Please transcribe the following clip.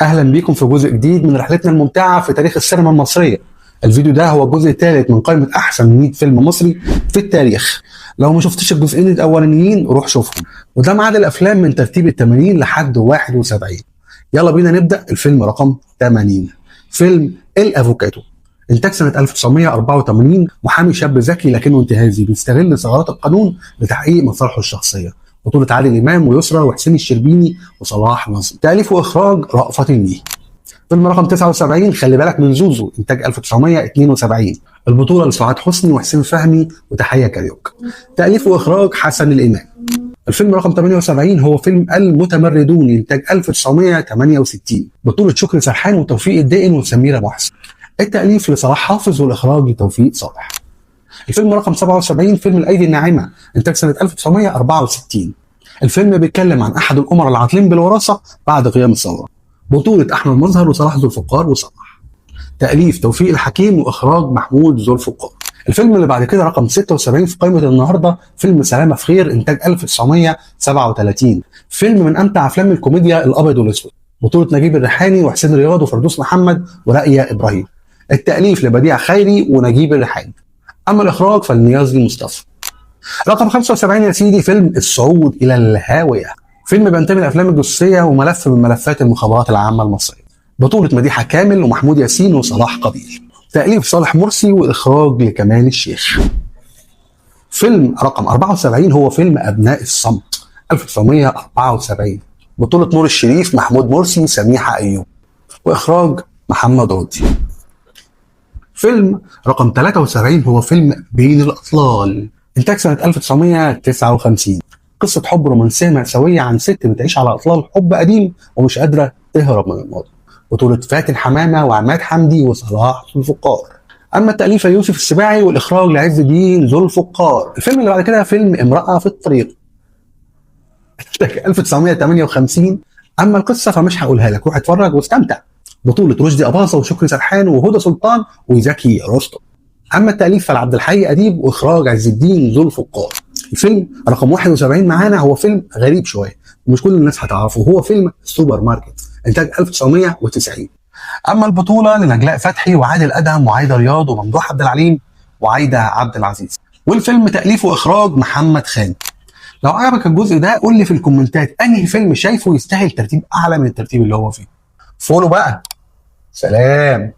اهلا بيكم في جزء جديد من رحلتنا الممتعه في تاريخ السينما المصريه. الفيديو ده هو الجزء الثالث من قائمه احسن 100 فيلم مصري في التاريخ. لو ما شفتش الجزئين الاولانيين روح شوفهم، وده ميعاد الافلام من ترتيب ال 80 لحد 71. يلا بينا نبدا. الفيلم رقم 80 فيلم الافوكاتو، انتاج سنه 1984. محامي شاب ذكي لكنه انتهازي بيستغل ثغرات القانون لتحقيق مصالحه الشخصيه. بطولة عادل إمام ويسرى وحسين الشربيني وصلاح نصر. تأليف وإخراج رأفت الميهي. فيلم رقم 79 خلي بالك من زوزو، إنتاج 1972. البطولة لسعاد حسني وحسين فهمي وتحية كاريوكا. تأليف وإخراج حسن الإمام. الفيلم رقم 78 هو فيلم المتمردون، إنتاج 1968. بطولة شكري سرحان وتوفيق الدقن وسميرة محسن. التأليف لصلاح حافظ والإخراج لتوفيق صالح. الفيلم رقم 77 فيلم الأيدي الناعمة، إنتاج سنة 1964. الفيلم بيتكلم عن أحد الأمراء العاطلين بالوراثة بعد قيام الثورة. بطولة أحمد مظهر وصلاح ذو الفقار وصلاح. تأليف توفيق الحكيم وإخراج محمود ذو الفقار. الفيلم اللي بعد كده رقم 76 في قائمة النهاردة فيلم سلامة في خير، إنتاج 1937. فيلم من أمتع أفلام الكوميديا الأبيض والأسود. بطولة نجيب الريحاني وحسين رياض وفردوس محمد ورائية إبراهيم. التأليف لبديع خيري ونجيب الريحاني. أما الإخراج فالنيازي مصطفى. رقم 75 يا سيدي فيلم الصعود إلى الهاوية. فيلم بينتمي لأفلام الجثية وملف من ملفات المخابرات العامة المصرية. بطولة مديحة كامل ومحمود ياسين وصلاح قبيل. تأليف صالح مرسي وإخراج لكمال الشيخ. فيلم رقم 74 هو فيلم أبناء الصمت، 1974. بطولة نور الشريف، محمود مرسي، سميحة أيوب، وإخراج محمد راضي. فيلم رقم 73 هو فيلم بين الأطلال، إنتاج سنة 1959. قصة حب رومانسية مأساوية عن ست بتعيش على أطلال حب قديم ومش قادرة تهرب من الماضي. بطولة فاتن حمامة وعماد حمدي وصلاح ذو الفقار. أما التأليف يوسف السباعي والإخراج لعز الدين ذو الفقار. الفيلم اللي بعد كده فيلم امرأة في الطريق، 1958. أما القصة فمش هقولها لك، روح اتفرج واستمتع. بطولة رشدي أباظة وشكري سرحان وهدى سلطان وزكي رستم. أما التأليف فلعبد الحي أديب وإخراج عز الدين ذو الفقار. الفيلم رقم 71 معانا هو فيلم غريب شوية ومش كل الناس هتعرفه، هو فيلم السوبر ماركت، إنتاج 1990. أما البطولة لنجلاء فتحي وعادل أدهم وعايدة رياض وممدوح عبد العليم وعايدة عبد العزيز. والفيلم تأليف وإخراج محمد خان. لو عجبك الجزء ده قول لي في الكومنتات أنهي فيلم شايفه يستاهل ترتيب أعلى من الترتيب اللي هو فيه. فولو بقى. سلام.